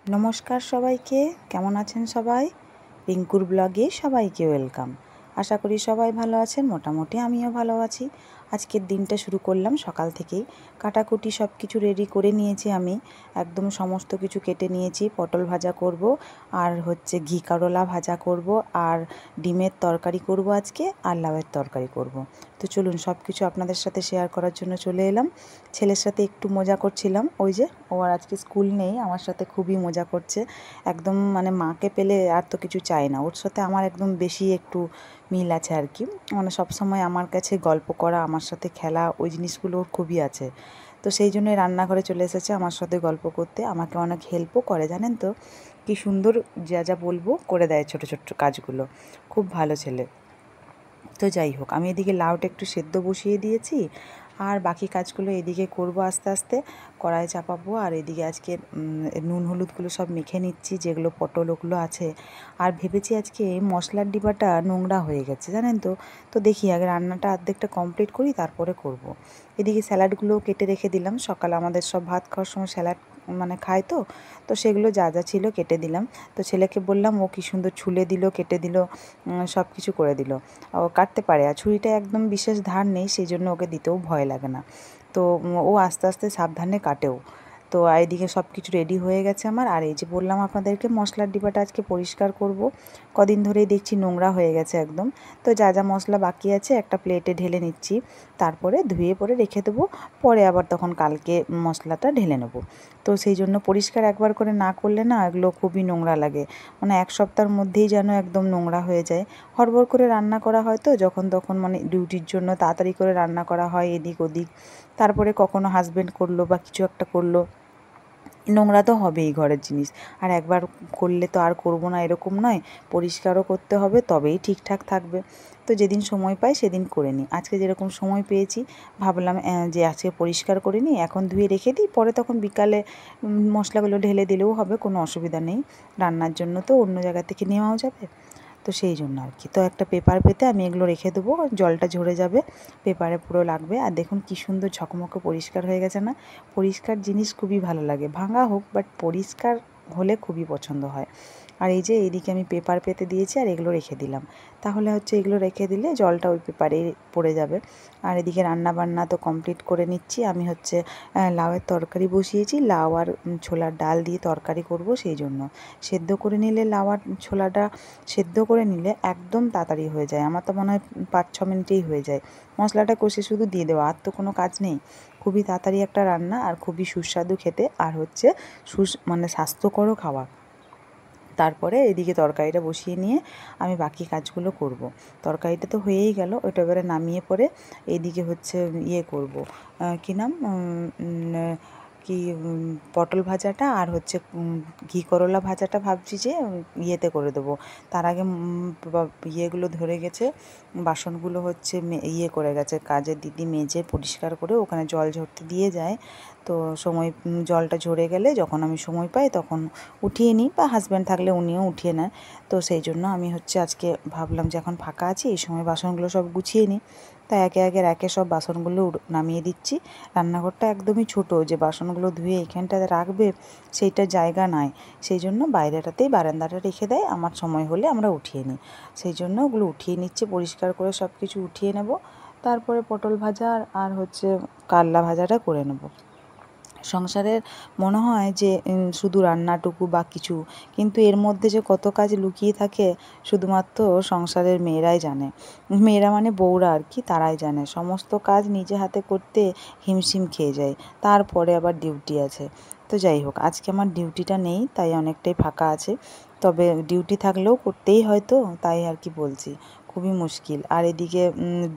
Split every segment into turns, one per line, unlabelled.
নমস্কার সবাইকে, কেমন আছেন সবাই? রিঙ্কুর ব্লগে সবাইকে ওয়েলকাম। আশা করি সবাই ভালো আছেন, মোটামুটি আমিও ভালো আছি। আজকের দিনটা শুরু করলাম সকাল থেকেই। কাটাকুটি সব কিছু রেডি করে নিয়েছি আমি, একদম সমস্ত কিছু কেটে নিয়েছি। পটল ভাজা করব, আর হচ্ছে ঘি করলা ভাজা করব, আর ডিমের তরকারি করব আজকে, আর লাউয়ের তরকারি করব। তো চলুন সব কিছু আপনাদের সাথে শেয়ার করার জন্য চলে এলাম। ছেলের সাথে একটু মজা করছিলাম, ওই যে ও আর আজকে স্কুল নেই, আমার সাথে খুবই মজা করছে। একদম মানে মাকে পেলে আর তো কিছু চাই না, ওর সাথে আমার একদম বেশি একটু মিল আছে আর কি। মানে সবসময় আমার কাছে গল্প করা, আমার সাথে খেলা, ওই জিনিসগুলো ওর খুবই আছে। তো সেই জন্যই রান্নাঘরে চলে এসেছে আমার সাথে গল্প করতে। আমাকে অনেক হেল্পও করে, জানেন তো, কি সুন্দর যা যা বলবো করে দেয় ছোটো ছোটো কাজগুলো। খুব ভালো ছেলে। তো যাই হোক, আমি এদিকে লাউটা একটু সেদ্ধ বসিয়ে দিয়েছি, আর বাকি কাজগুলো এদিকে করব আস্তে আস্তে। কড়াই চাপাবো, আর এদিকে আজকে নুন হলুদগুলো সব মেখে নিচ্ছি, যেগুলো পটল ওগুলো আছে। আর ভেবেছি আজকে মশলার ডিবাটা নোংরা হয়ে গেছে, জানেন তো। তো দেখি আগে রান্নাটা অর্ধেকটা কমপ্লিট করি, তারপরে করব। এদিকে স্যালাডগুলো কেটে রেখে দিলাম, সকালে আমাদের সব ভাত খাওয়ার সময় স্যালাড মানে খায় তো। তো সেগুলো যা যা ছিল কেটে দিলাম। তো ছেলেকে বললাম, ও কী সুন্দর ছুলে দিল, কেটে দিল, সব কিছু করে দিল। ও কাটতে পারে, আর ছুরিটা একদম বিশেষ ধার নেই, সেই জন্য ওকে দিতেও ভয় লাগে না। তো ও আস্তে আস্তে সাবধানে কাটেও। তো এইদিকে সব কিছু রেডি হয়ে গেছে আমার। আর এই যে বললাম আপনাদেরকে, মশলার ডিবাটা আজকে পরিষ্কার করব। কদিন ধরেই দেখছি নোংরা হয়ে গেছে একদম। তো যা যা মশলা বাকি আছে একটা প্লেটে ঢেলে নিচ্ছি, তারপরে ধুয়ে পরে রেখে দেবো। পরে আবার তখন কালকে মশলাটা ঢেলে নেব। তো সেই জন্য পরিষ্কার একবার করে না করলে না, এগুলো খুবই নোংরা লাগে। মানে এক সপ্তাহের মধ্যেই যেন একদম নোংরা হয়ে যায়। হড়বড় করে রান্না করা হয় তো যখন তখন, মানে ডিউটির জন্য তাড়াতাড়ি করে রান্না করা হয় এদিক ওদিক। তারপরে কখনো হাজবেন্ড করলো বা কিছু একটা করলো, নোংরা তো হবেই ঘরের জিনিস। আর একবার করলে তো আর করব না এরকম নয়, পরিষ্কারও করতে হবে, তবেই ঠিকঠাক থাকবে। তো যেদিন সময় পাই সেদিন করে নিই। আজকে যেরকম সময় পেয়েছি, ভাবলাম যে আজকে পরিষ্কার করে নিই, এখন ধুয়ে রেখে দিই, পরে তখন বিকালে মশলাগুলো ঢেলে দিলেও হবে, কোনো অসুবিধা নেই। রান্নার জন্য তো অন্য জায়গা থেকে নেওয়াও যাবে। তো সেই জন্য আর কি। তো একটা পেপার পেতে আমি এগুলো রেখে দেবো, জলটা ঝরে যাবে, পেপারে পুরো লাগবে। আর দেখুন কী সুন্দর ঝকমকে পরিষ্কার হয়ে গেছে না। পরিষ্কার জিনিস খুবই ভালো লাগে, ভাঙা হোক বাট পরিষ্কার হলে খুবই পছন্দ হয়। আর এই যে এইদিকে আমি পেপার পেতে দিয়েছি, আর এগুলো রেখে দিলাম। তাহলে হচ্ছে এগুলো রেখে দিলে জলটা ওই পেপারে পড়ে যাবে। আর এদিকে রান্না বান্না তো কমপ্লিট করে নিচ্ছি। আমি হচ্ছে লাউয়ের তরকারি বসিয়েছি, লাউ আর ছোলার ডাল দিয়ে তরকারি করব, সেই জন্য সেদ্ধ করে নিলে লাউ আর ছোলাটা সেদ্ধ করে নিলে একদম তাড়াতাড়ি হয়ে যায়। আমার তো মনে হয় 5-6 মিনিটেই হয়ে যায়। মশলাটা কষে শুধু দিয়ে দেওয়া, আর তো কোনো কাজ নেই। খুবই তাড়াতাড়ি একটা রান্না, আর খুবই সুস্বাদু খেতে, আর হচ্ছে মানে স্বাস্থ্যকরও খাওয়া। তারপরে এদিকে তরকারিটা বসিয়ে নিয়ে আমি বাকি কাজগুলো করব। তরকারিটা তো হয়েই গেল, ওইটা এবারে নামিয়ে পরে এইদিকে হচ্ছে ইয়ে করব, কী নাম, কি পটল ভাজাটা আর হচ্ছে ঘি করলা ভাজাটা ভাবছি যে ইয়েতে করে দেবো। তার আগে ইয়েগুলো ধরে গেছে, বাসনগুলো হচ্ছে ইয়ে করে গেছে, কাজের দিদি মেজে পরিষ্কার করে ওখানে জল ঝরতে দিয়ে যায়। তো সময় জলটা ঝরে গেলে যখন আমি সময় পাই তখন উঠিয়ে নিই, বা হাজব্যান্ড থাকলে উনিও উঠিয়ে নেন। তো সেই জন্য আমি হচ্ছে আজকে ভাবলাম যে এখন ফাঁকা আছি, এই সময় বাসনগুলো সব গুছিয়ে নিই। তাই একে একে র্যাকে সব বাসনগুলো নামিয়ে দিচ্ছি। রান্নাঘরটা একদমই ছোটো, যে বাসনগুলো ধুয়ে এখানটাতে রাখবে সেইটা জায়গা নাই। সেই জন্য বাইরেটাতেই বারান্দাটা রেখে দেয়, আমার সময় হলে আমরা উঠিয়ে নিই। সেই জন্য ওগুলো উঠিয়ে নিচ্ছি, পরিষ্কার করে সব কিছু উঠিয়ে নেব। তারপরে পটল ভাজা আর হচ্ছে কাললা ভাজাটা করে নেব। সংসারের মনে হয় যে শুধু রান্নাটুকু বা কিছু, কিন্তু এর মধ্যে যে কত কাজ লুকিয়ে থাকে শুধুমাত্র সংসারের মেয়েরাই জানে। মেয়েরা মানে বউরা আর কি, তারাই জানে। সমস্ত কাজ নিজে হাতে করতে হিমশিম খেয়ে যায়, তারপরে আবার ডিউটি আছে। তো যাই হোক, আজকে আমার ডিউটিটা নেই, তাই অনেকটাই ফাঁকা আছে। তবে ডিউটি থাকলেও করতেই হয় তো, তাই আর কি বলছি, খুবই মুশকিল। আর এদিকে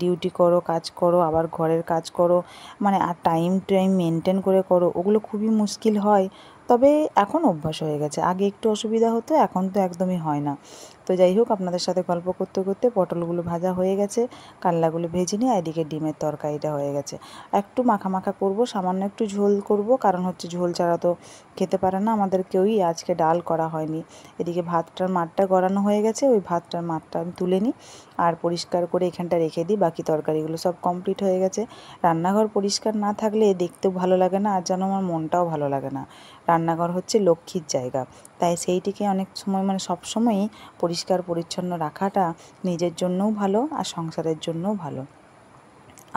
ডিউটি করো, কাজ করো, আবার ঘরের কাজ করো, মানে আর টাইম মেনটেন করে করো, ওগুলো খুবই মুশকিল হয়। তবে এখন অভ্যাস হয়ে গেছে, আগে একটু অসুবিধা হতো, এখন তো একদমই হয় না। তো যাই হোক, আপনাদের সাথে গল্প করতে করতে পটলগুলো ভাজা হয়ে গেছে, কাল্লাগুলো ভেজে নিয়ে এদিকে ডিমের তরকারিটা হয়ে গেছে। একটু মাখা মাখা করব, সামান্য একটু ঝোল করব, কারণ হচ্ছে ঝোল ছাড়া তো খেতে পারে না আমাদের কেউই। আজকে ডাল করা হয়নি। এদিকে ভাতটার মাঠটা গড়ানো হয়ে গেছে, ওই ভাতটার মাঠটা আমি তুলে নিই আর পরিষ্কার করে এখানটা রেখে দিই। বাকি তরকারিগুলো সব কমপ্লিট হয়ে গেছে। রান্নাঘর পরিষ্কার না থাকলে দেখতেও ভালো লাগে না, আর যেন আমার মনটাও ভালো লাগে না। রান্নাঘর হচ্ছে লক্ষ্মীর জায়গা, তাই সেইটিকে অনেক সময় মানে সব সময়ই পরিষ্কার পরিচ্ছন্ন রাখাটা নিজের জন্যও ভালো আর সংসারের জন্যও ভালো।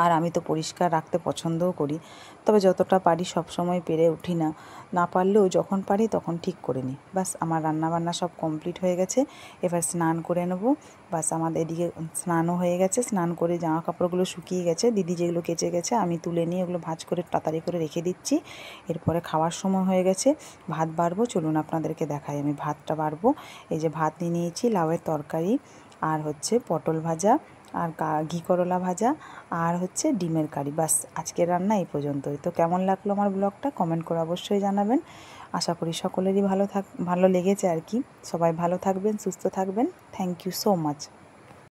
আর আমি তো পরিষ্কার রাখতে পছন্দও করি, তবে যতটা পারি সব সময় পেরে উঠি না, না পারলেও যখন পারি তখন ঠিক করে নিই। বাস আমার রান্নাবান্না সব কমপ্লিট হয়ে গেছে, এবার স্নান করে নেব। বাস আমাদের এদিকে স্নানও হয়ে গেছে, স্নান করে জামা কাপড়গুলো শুকিয়ে গেছে, দিদি যেগুলো কেচে গেছে আমি তুলে নিয়ে ওগুলো ভাঁজ করে তাড়াতাড়ি করে রেখে দিচ্ছি। এরপরে খাওয়ার সময় হয়ে গেছে, ভাত বাড়বো। চলুন আপনাদেরকে দেখাই আমি ভাতটা বাড়বো। এই যে ভাত নিয়ে নিয়েছি, লাউয়ের তরকারি আর হচ্ছে পটল ভাজা আর ঘি করলা ভাজা আর হচ্ছে ডিমের কারি। বাস আজকের রান্না এই পর্যন্তই। তো কেমন লাগলো আমার ব্লগটা কমেন্ট করে অবশ্যই জানাবেন। আশা করি সকলেরই ভালো লেগেছে আর কি। সবাই ভালো থাকবেন, সুস্থ থাকবেন। Thank you so much.